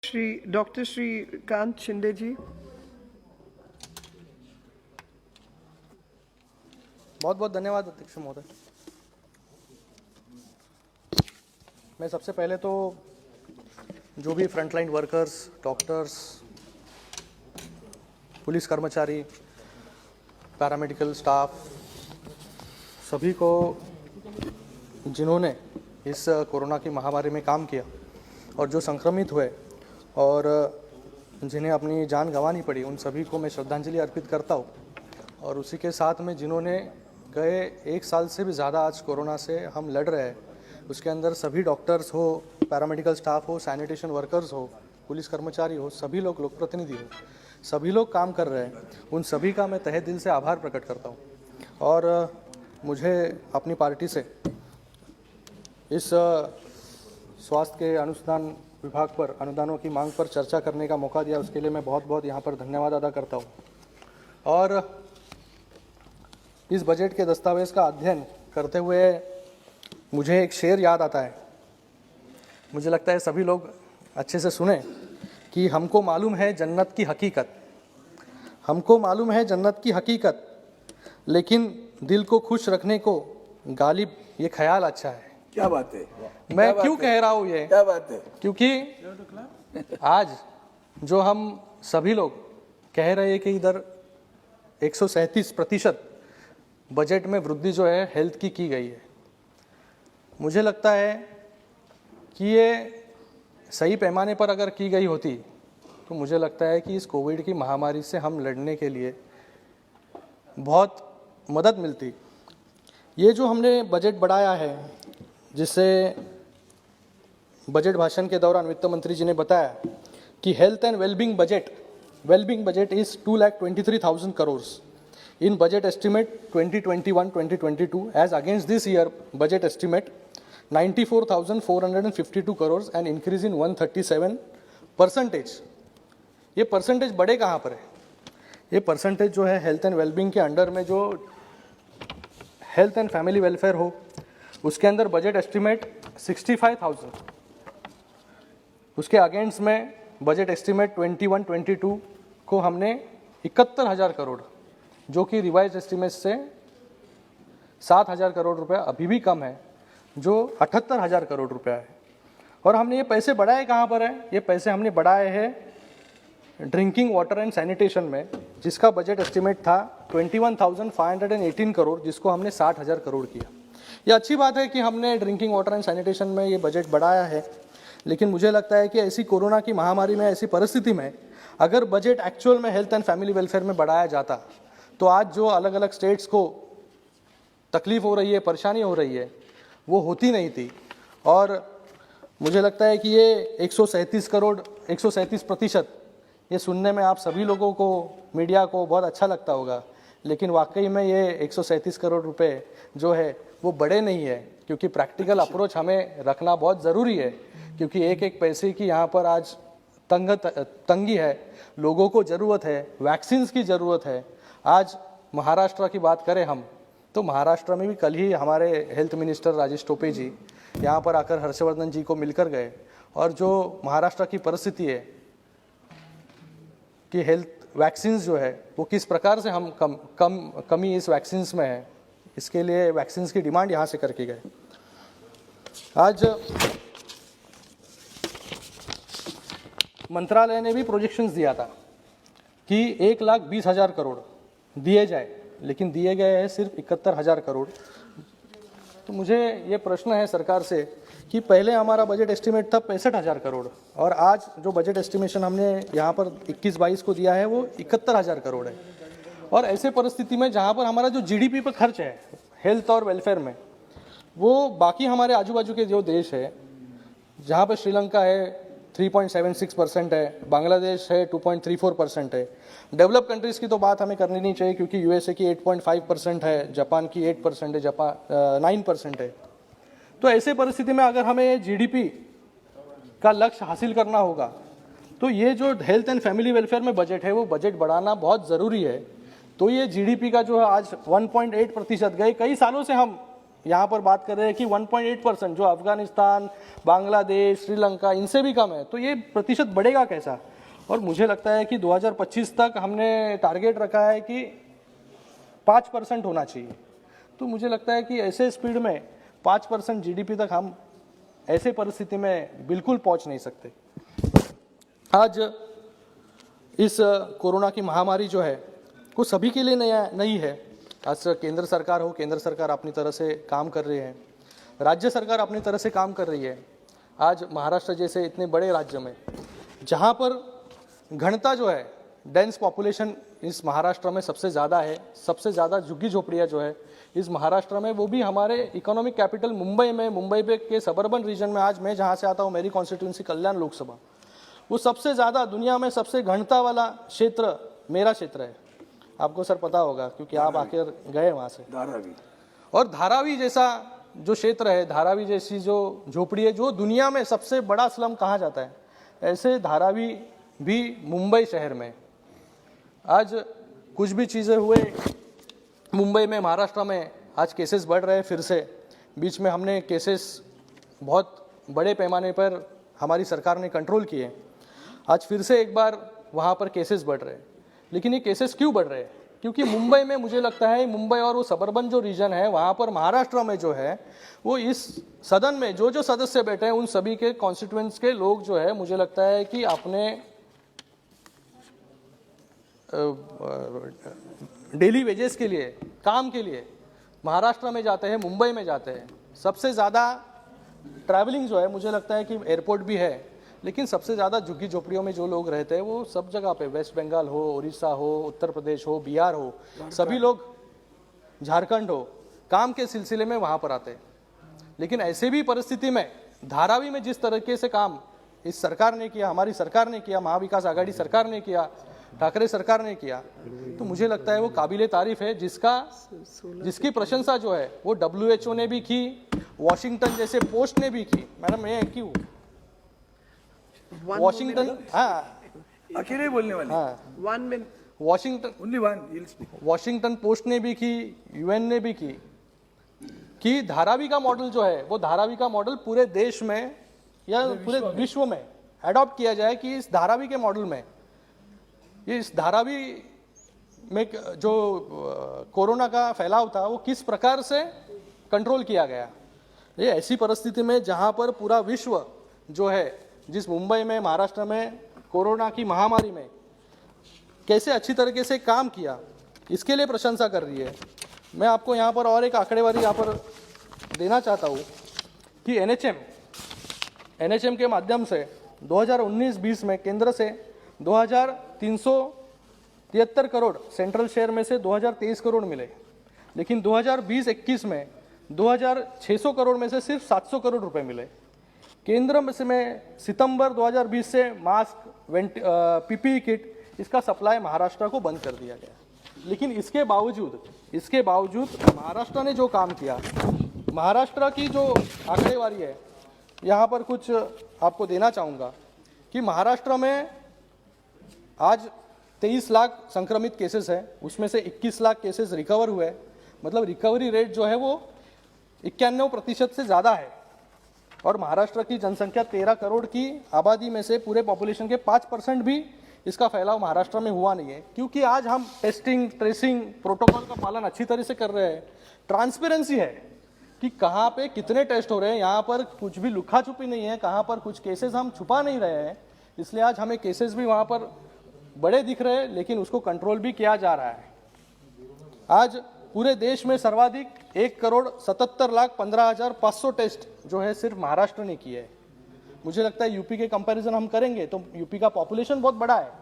Doctor Shrikant Shinde जी। बहुत बहुत धन्यवाद अध्यक्ष महोदय। मैं सबसे पहले तो जो भी फ्रंटलाइन वर्कर्स, डॉक्टर्स, पुलिस कर्मचारी, पैरामेडिकल स्टाफ, सभी को जिन्होंने इस कोरोना की महामारी में काम किया और जो संक्रमित हुए और जिन्हें अपनी जान गंवानी पड़ी, उन सभी को मैं श्रद्धांजलि अर्पित करता हूँ। और उसी के साथ में जिन्होंने गए 1 साल से भी ज़्यादा आज कोरोना से हम लड़ रहे हैं, उसके अंदर सभी डॉक्टर्स हो, पैरामेडिकल स्टाफ हो, सैनिटेशन वर्कर्स हो, पुलिस कर्मचारी हो, सभी लोग, लोक प्रतिनिधि हो, सभी लोग काम कर रहे हैं, उन सभी का मैं तहे दिल से आभार प्रकट करता हूँ। और मुझे अपनी पार्टी से इस स्वास्थ्य के अनुदान विभाग पर अनुदानों की मांग पर चर्चा करने का मौका दिया, उसके लिए मैं बहुत बहुत यहाँ पर धन्यवाद अदा करता हूँ। और इस बजट के दस्तावेज का अध्ययन करते हुए मुझे एक शेर याद आता है, मुझे लगता है सभी लोग अच्छे से सुने कि हमको मालूम है जन्नत की हकीकत, हमको मालूम है जन्नत की हकीकत, लेकिन दिल को खुश रखने को गालिब ये ख्याल अच्छा है। क्या बात है, मैं क्यों कह रहा हूँ ये, क्या बात है, क्योंकि आज जो हम सभी लोग कह रहे हैं कि इधर 137% बजट में वृद्धि जो है हेल्थ की गई है, मुझे लगता है कि ये सही पैमाने पर अगर की गई होती तो मुझे लगता है कि इस कोविड की महामारी से हम लड़ने के लिए बहुत मदद मिलती। ये जो हमने बजट बढ़ाया है, जिससे बजट भाषण के दौरान वित्त मंत्री जी ने बताया कि health and wellbeing budget is 2,23,000 crore in budget estimate 2021-2022 as against this year budget estimate 94,452 crore and increase in 137%। ये परसेंटेज बढ़े कहाँ पर है? ये परसेंटेज जो है हेल्थ एंड वेलबींग के अंडर में जो हेल्थ एंड फैमिली वेलफेयर हो, उसके अंदर बजट एस्टिमेट 65,000, उसके अगेंस्ट में बजट एस्टिमेट 21-22 को हमने 71,000 करोड़, जो कि रिवाइज एस्टिमेट से 7,000 करोड़ रुपया अभी भी कम है, जो 78,000 करोड़ रुपया है। और हमने ये पैसे बढ़ाए कहाँ पर है? ये पैसे हमने बढ़ाए हैं ड्रिंकिंग वाटर एंड सैनिटेशन में, जिसका बजट एस्टिमेट था 21,518 करोड़, जिसको हमने 60,000 करोड़ किया। ये अच्छी बात है कि हमने ड्रिंकिंग वाटर एंड सैनिटेशन में ये बजट बढ़ाया है, लेकिन मुझे लगता है कि ऐसी कोरोना की महामारी में, ऐसी परिस्थिति में अगर बजट एक्चुअल में हेल्थ एंड फैमिली वेलफेयर में बढ़ाया जाता तो आज जो अलग अलग स्टेट्स को तकलीफ हो रही है, परेशानी हो रही है, वो होती नहीं थी। और मुझे लगता है कि ये 137% ये सुनने में आप सभी लोगों को, मीडिया को बहुत अच्छा लगता होगा, लेकिन वाकई में ये 137 करोड़ रुपए जो है वो बड़े नहीं है, क्योंकि प्रैक्टिकल अप्रोच हमें रखना बहुत ज़रूरी है, क्योंकि एक एक पैसे की यहाँ पर आज तंगी है, लोगों को ज़रूरत है, वैक्सीन्स की ज़रूरत है। आज महाराष्ट्र की बात करें हम, तो महाराष्ट्र में भी कल ही हमारे हेल्थ मिनिस्टर राजेश टोपे जी यहाँ पर आकर हर्षवर्धन जी को मिलकर गए, और जो महाराष्ट्र की परिस्थिति है कि हेल्थ वैक्सीन्स जो है वो किस प्रकार से हम कमी इस वैक्सीन्स में है, इसके लिए वैक्सीन्स की डिमांड यहाँ से करके गए। आज मंत्रालय ने भी प्रोजेक्शंस दिया था कि 1,20,000 करोड़ दिए जाए, लेकिन दिए गए हैं सिर्फ 71,000 करोड़। तो मुझे ये प्रश्न है सरकार से कि पहले हमारा बजट एस्टिमेट था 65,000 करोड़, और आज जो बजट एस्टिमेशन हमने यहाँ पर 21-22 को दिया है वो 71,000 करोड़ है। और ऐसे परिस्थिति में जहाँ पर हमारा जो जीडीपी पर खर्च है हेल्थ और वेलफेयर में, वो बाकी हमारे आजू बाजू के जो देश है, जहाँ पर श्रीलंका है 3.76% है, बांग्लादेश है 2.34% है, डेवलप कंट्रीज़ की तो बात हमें करनी नहीं चाहिए क्योंकि यूएसए की 8.5% है, जापान की 8% है, 9% है। तो ऐसे परिस्थिति में अगर हमें जीडीपी का लक्ष्य हासिल करना होगा तो ये जो हेल्थ एंड फैमिली वेलफेयर में बजट है वो बजट बढ़ाना बहुत ज़रूरी है। तो ये जीडीपी का जो है आज 1.8% गए कई सालों से हम यहाँ पर बात कर रहे हैं कि 1.8% जो अफगानिस्तान, बांग्लादेश, श्रीलंका इनसे भी कम है, तो ये प्रतिशत बढ़ेगा कैसा? और मुझे लगता है कि 2025 तक हमने टारगेट रखा है कि 5% होना चाहिए। तो मुझे लगता है कि ऐसे स्पीड में 5% जीडीपी तक हम ऐसे परिस्थिति में बिल्कुल पहुंच नहीं सकते। आज इस कोरोना की महामारी जो है वो सभी के लिए नया नहीं है। आज केंद्र सरकार हो, केंद्र सरकार अपनी तरह से काम कर रही है, राज्य सरकार अपनी तरह से काम कर रही है। आज महाराष्ट्र जैसे इतने बड़े राज्य में जहाँ पर घनता जो है, डेंस पॉपुलेशन इस महाराष्ट्र में सबसे ज़्यादा है, सबसे ज़्यादा झुग्गी झोपड़ियाँ जो है इस महाराष्ट्र में, वो भी हमारे इकोनॉमिक कैपिटल मुंबई में, मुंबई पे के सबर्बन रीजन में। आज मैं जहाँ से आता हूँ, मेरी कॉन्स्टिट्यूंसी कल्याण लोकसभा, वो सबसे ज़्यादा दुनिया में सबसे घनता वाला क्षेत्र मेरा क्षेत्र है। आपको सर पता होगा क्योंकि आप आकर गए वहाँ से। धारावी और धारावी जैसा जो क्षेत्र है, धारावी जैसी जो झोपड़ी है, जो दुनिया में सबसे बड़ा स्लम कहा जाता है, ऐसे धारावी भी मुंबई शहर में। आज कुछ भी चीज़ें हुए मुंबई में, महाराष्ट्र में, आज केसेस बढ़ रहे हैं फिर से। बीच में हमने केसेस बहुत बड़े पैमाने पर हमारी सरकार ने कंट्रोल किए, आज फिर से एक बार वहाँ पर केसेस बढ़ रहे हैं। लेकिन ये केसेस क्यों बढ़ रहे हैं? क्योंकि मुंबई में मुझे लगता है, मुंबई और वो सबर्बन जो रीजन है वहाँ पर महाराष्ट्र में जो है, वो इस सदन में जो जो सदस्य बैठे हैं उन सभी के कॉन्स्टिट्यूएंट्स के लोग जो है, मुझे लगता है कि अपने डेली वेजेस के लिए, काम के लिए महाराष्ट्र में जाते हैं, मुंबई में जाते हैं। सबसे ज़्यादा ट्रैवलिंग जो है, मुझे लगता है कि एयरपोर्ट भी है, लेकिन सबसे ज़्यादा झुग्गी झोपड़ियों में जो लोग रहते हैं वो सब जगह पे, वेस्ट बंगाल हो, उड़ीसा हो, उत्तर प्रदेश हो, बिहार हो, सभी लोग, झारखंड हो, काम के सिलसिले में वहाँ पर आते हैं। लेकिन ऐसे भी परिस्थिति में धारावी में जिस तरीके से काम इस सरकार ने किया, हमारी सरकार ने किया, महाविकास आघाड़ी सरकार ने किया, ठाकरे सरकार ने किया, तो मुझे लगता है वो काबिले तारीफ है, जिसकी प्रशंसा जो है वो WHO ने भी की, वॉशिंगटन जैसे पोस्ट ने भी की। मैडम मैं एक ही हूँ, वॉशिंगटन, हाँ अकेले बोलने वाले, हाँ 1 minute. Only one, you'll speak. Washington post ने भी की, UN ने भी की, कि धारावी का मॉडल जो है वो धारावी का मॉडल पूरे देश में या पूरे विश्व में अडॉप्ट किया जाए, कि इस धारावी के मॉडल में, इस धारावी में जो कोरोना का फैलाव था वो किस प्रकार से कंट्रोल किया गया। ये ऐसी परिस्थिति में जहाँ पर पूरा विश्व जो है, जिस मुंबई में, महाराष्ट्र में कोरोना की महामारी में कैसे अच्छी तरीके से काम किया, इसके लिए प्रशंसा कर रही है। मैं आपको यहाँ पर और एक आंकड़ेवारी यहाँ पर देना चाहता हूँ कि NHM के माध्यम से 2019-20 में केंद्र से 2373 करोड़, सेंट्रल शेयर में से 2023 करोड़ मिले, लेकिन 2020-21 में 2600 करोड़ में से सिर्फ 700 करोड़ रुपए मिले। केंद्र में सितंबर 2020 से मास्क, PPE किट, इसका सप्लाई महाराष्ट्र को बंद कर दिया गया। लेकिन इसके बावजूद महाराष्ट्र ने जो काम किया, महाराष्ट्र की जो आंकड़ेवारी है, यहाँ पर कुछ आपको देना चाहूँगा कि महाराष्ट्र में आज 23 लाख संक्रमित केसेस हैं, उसमें से 21 लाख केसेस रिकवर हुए। मतलब रिकवरी रेट जो है वो 91% से ज़्यादा है। और महाराष्ट्र की जनसंख्या 13 करोड़ की आबादी में से पूरे पॉपुलेशन के 5% भी इसका फैलाव महाराष्ट्र में हुआ नहीं है, क्योंकि आज हम टेस्टिंग, ट्रेसिंग, प्रोटोकॉल का पालन अच्छी तरह से कर रहे हैं। ट्रांसपेरेंसी है कि कहाँ पे कितने टेस्ट हो रहे हैं, यहाँ पर कुछ भी लुका छुपी नहीं है, कहाँ पर कुछ केसेस हम छुपा नहीं रहे हैं। इसलिए आज हमें केसेस भी वहाँ पर बड़े दिख रहे हैं, लेकिन उसको कंट्रोल भी किया जा रहा है। आज पूरे देश में सर्वाधिक 1,77,15,500 टेस्ट जो है सिर्फ महाराष्ट्र ने किए है। मुझे लगता है यूपी के कंपैरिजन हम करेंगे तो यूपी का पॉपुलेशन बहुत बड़ा है,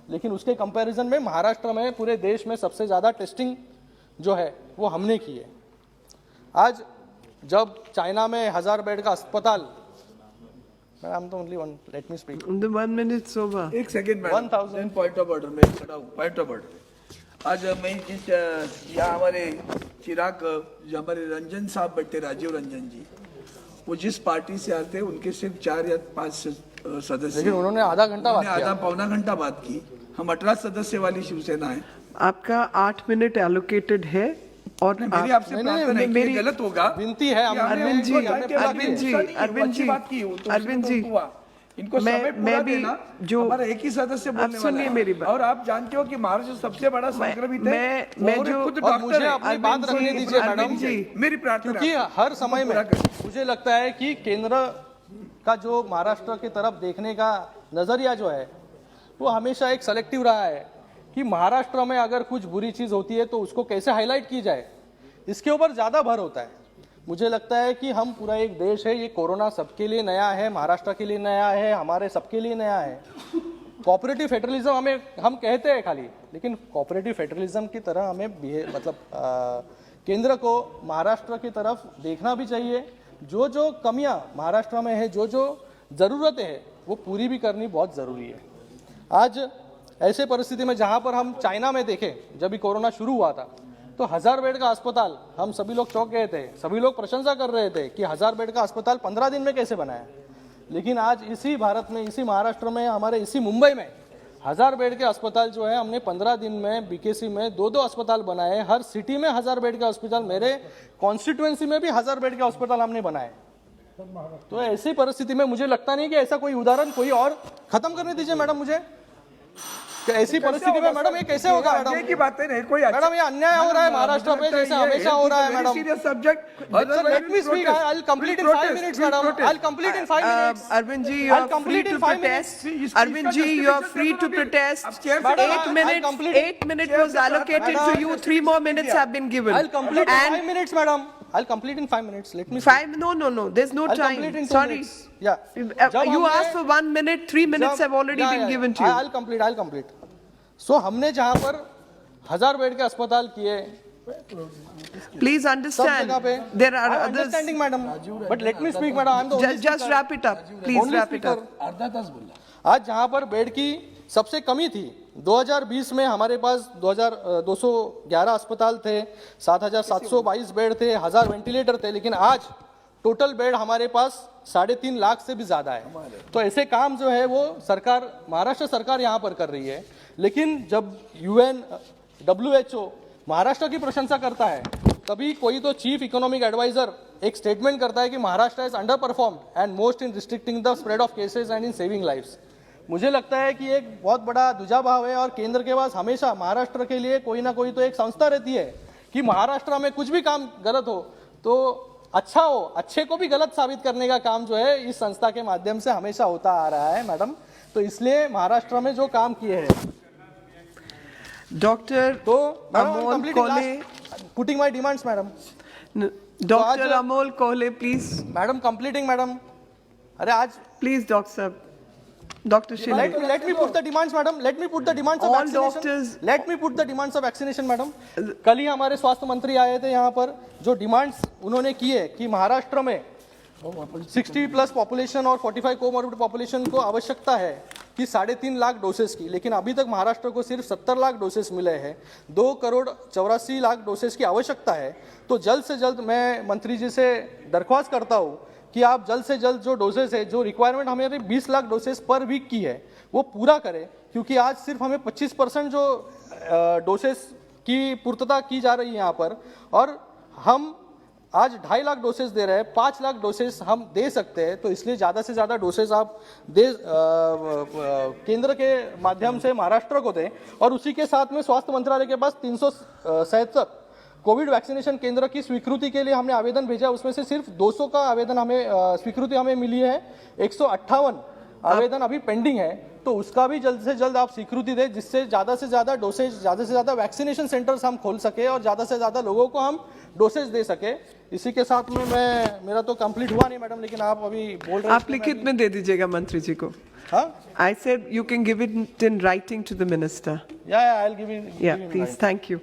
लेकिन उसके कंपैरिजन में महाराष्ट्र में पूरे देश में सबसे ज़्यादा टेस्टिंग जो है वो हमने की है। आज जब चाइना में 1000 बेड का अस्पताल, I'm the only one, let me speak. The 1 minute's over. एक second madam, 1000 point of order में खड़ा हूँ, पॉइंट ऑफ ऑर्डर। आज मैं जिस यहाँ हमारे चिराग, जो हमारे रंजन साहब बैठे, राजीव रंजन जी, वो जिस पार्टी से आते हैं उनके सिर्फ 4 या 5 सदस्य, लेकिन उन्होंने आधा घंटा बात किया। पौना घंटा बात की। हम 18 सदस्य वाली शिवसेना है। आपका 8 मिनट एलोकेटेड है और मेरी आप- आपसे प्रार्थना है कि ये गलत होगा। विनती है हम अरविंद जी, अरविंद जी, अरविंद जी, अरविंद जी, इनको समय पूरा मैं भी देना। जो हमारा एक ही सदस्य आप बोलने वाला सुनिए है। मेरी बात। और आप जानते हो कि महाराष्ट्र सबसे बड़ा संक्रमित है। मैं और जो- खुद और डॉक्टर मुझे है। अपनी बात रखने दीजिए मैडम अरविंद जी, मेरी प्रार्थना क्योंकि है। हर समय में पूरा करें। मुझे लगता है कि केंद्र का जो महाराष्ट्र की तरफ देखने का नजरिया जो है वो हमेशा एक सेलेक्टिव रहा है कि महाराष्ट्र में अगर कुछ बुरी चीज होती है तो उसको कैसे हाईलाइट की जाए, इसके ऊपर ज्यादा भर होता है। मुझे लगता है कि हम पूरा एक देश है, ये कोरोना सबके लिए नया है, महाराष्ट्र के लिए नया है, हमारे सबके लिए नया है। कोऑपरेटिव फेडरलिज्म हम कहते हैं खाली, लेकिन कोऑपरेटिव फेडरलिज्म की तरह हमें केंद्र को महाराष्ट्र की तरफ देखना भी चाहिए। जो जो कमियां महाराष्ट्र में है, जो जो ज़रूरतें हैं वो पूरी भी करनी बहुत ज़रूरी है। आज ऐसे परिस्थिति में जहां पर हम चाइना में देखें, जब भी कोरोना शुरू हुआ था तो 1000 बेड का अस्पताल, हम सभी लोग चौंक गए थे, सभी लोग प्रशंसा कर रहे थे कि 1000 बेड का अस्पताल 15 दिन में कैसे बनाया। लेकिन आज इसी भारत में, इसी महाराष्ट्र में, हमारे इसी मुंबई में 1000 बेड के अस्पताल जो है हमने 15 दिन में बीकेसी में 2-2 अस्पताल बनाए। हर सिटी में 1000 बेड का अस्पताल, मेरे कॉन्स्टिट्यूएंसी में भी 1000 बेड के अस्पताल हमने बनाए। तो ऐसी परिस्थिति में मुझे लगता नहीं कि ऐसा कोई उदाहरण कोई और खत्म करने दीजिए मैडम मुझे, कि ऐसी परिस्थिति में मैडम ये कैसे होगा मैडम? अन्याय की बातें नहीं, कोई मैडम ये अन्याय हो रहा है महाराष्ट्र पे जैसे हमेशा हो रहा है madam. Serious subject. Let me speak. I'll complete in 5 minutes, madam. I'll complete in 5 minutes. Arvind ji, you I'll are free complete to in 5 protest. minutes. Arvind ji, you are free to protest. Madam, 8 I'll minutes. complete- 8 minutes was allocated to Madam, you. 3 more minutes have been given. I'll complete in 5 And minutes, madam. I'll complete in 5 minutes. Let me speak. 5? No. There's no I'll time. complete in 2 Sorry. minutes. Yeah. जब You हमने- asked for 1 minute. 3 minutes जब- have already Yeah, been yeah, given to yeah. you. I'll complete. So हमने जहाँ पर 1000 bed के अस्पताल किए, Please सब understand. जगह पे There are I'm others. understanding, madam. But let me speak, madam. I'm the only Just speaker. wrap it up. Please Only wrap it up. speaker. अर्धा तास बोला। आज जहां पर बेड की सबसे कमी थी, 2020 में हमारे पास 2211 अस्पताल थे, 7722 बेड थे, 1000 वेंटिलेटर थे, लेकिन आज टोटल बेड हमारे पास 3.5 लाख से भी ज्यादा है। तो ऐसे काम जो है वो सरकार, महाराष्ट्र सरकार यहाँ पर कर रही है। लेकिन जब UN, WHO महाराष्ट्र की प्रशंसा करता है, तभी कोई तो चीफ इकोनॉमिक एडवाइजर एक स्टेटमेंट करता है कि Maharashtra is under performed and most in restricting the spread of cases and in saving lives. मुझे लगता है कि एक बहुत बड़ा दुजाभाव है और केंद्र के पास हमेशा महाराष्ट्र के लिए कोई ना कोई तो एक संस्था रहती है कि महाराष्ट्र में कुछ भी काम गलत हो तो अच्छा हो, अच्छे को भी गलत साबित करने का काम जो है इस संस्था के माध्यम से हमेशा होता आ रहा है मैडम। तो इसलिए महाराष्ट्र में जो काम किए हैं Dr. तो Amol Kole. Putting my demands madam. Dr. Amol Kole, please. Madam completing madam. अरे आज Please, Doctor. Dr. Shinde. let me put the demands madam, let me put the demands of All vaccination, doctors- let me put the demands of vaccination madam। कल ही हमारे स्वास्थ्य मंत्री आए थे यहाँ पर, जो डिमांड्स उन्होंने की है कि महाराष्ट्र में 60 प्लस पॉपुलेशन और 45 कोमॉर्बिड पॉपुलेशन को आवश्यकता है कि 3.5 लाख डोसेस की, लेकिन अभी तक महाराष्ट्र को सिर्फ 70 लाख डोसेस मिले हैं। 2,84,00,000 डोसेस की आवश्यकता है। तो जल्द से जल्द मैं मंत्री जी से दरख्वास्त करता हूँ कि आप जल्द से जल्द जो डोसेस है, जो रिक्वायरमेंट हमारे 20 लाख डोसेस पर वीक की है वो पूरा करें, क्योंकि आज सिर्फ हमें 25% जो डोसेस की पूर्तता की जा रही है यहाँ पर, और हम आज 2.5 लाख डोसेस दे रहे हैं, 5 लाख डोसेस हम दे सकते हैं। तो इसलिए ज़्यादा से ज़्यादा डोसेस आप केंद्र के माध्यम से महाराष्ट्र को दें। और उसी के साथ में स्वास्थ्य मंत्रालय के पास 367 कोविड वैक्सीनेशन केंद्र की स्वीकृति के लिए हमने आवेदन भेजा, उसमें से सिर्फ 200 का आवेदन हमें स्वीकृति हमें मिली है, 158 आवेदन अभी पेंडिंग है। तो उसका भी जल्द से जल्द आप स्वीकृति दें, जिससे ज़्यादा से ज़्यादा डोसेज, ज़्यादा से ज़्यादा वैक्सीनेशन सेंटर्स हम खोल सके और ज़्यादा से ज़्यादा लोगों को हम डोसेज दे सके। इसी के साथ में मेरा तो कंप्लीट हुआ नहीं मैडम, लेकिन आप अभी बोल रहे हैं। आप लिखित में दे दीजिएगा मंत्री जी को। हाँ, I said you can give it in writing to the minister. या I will give Yeah, please. Thank you.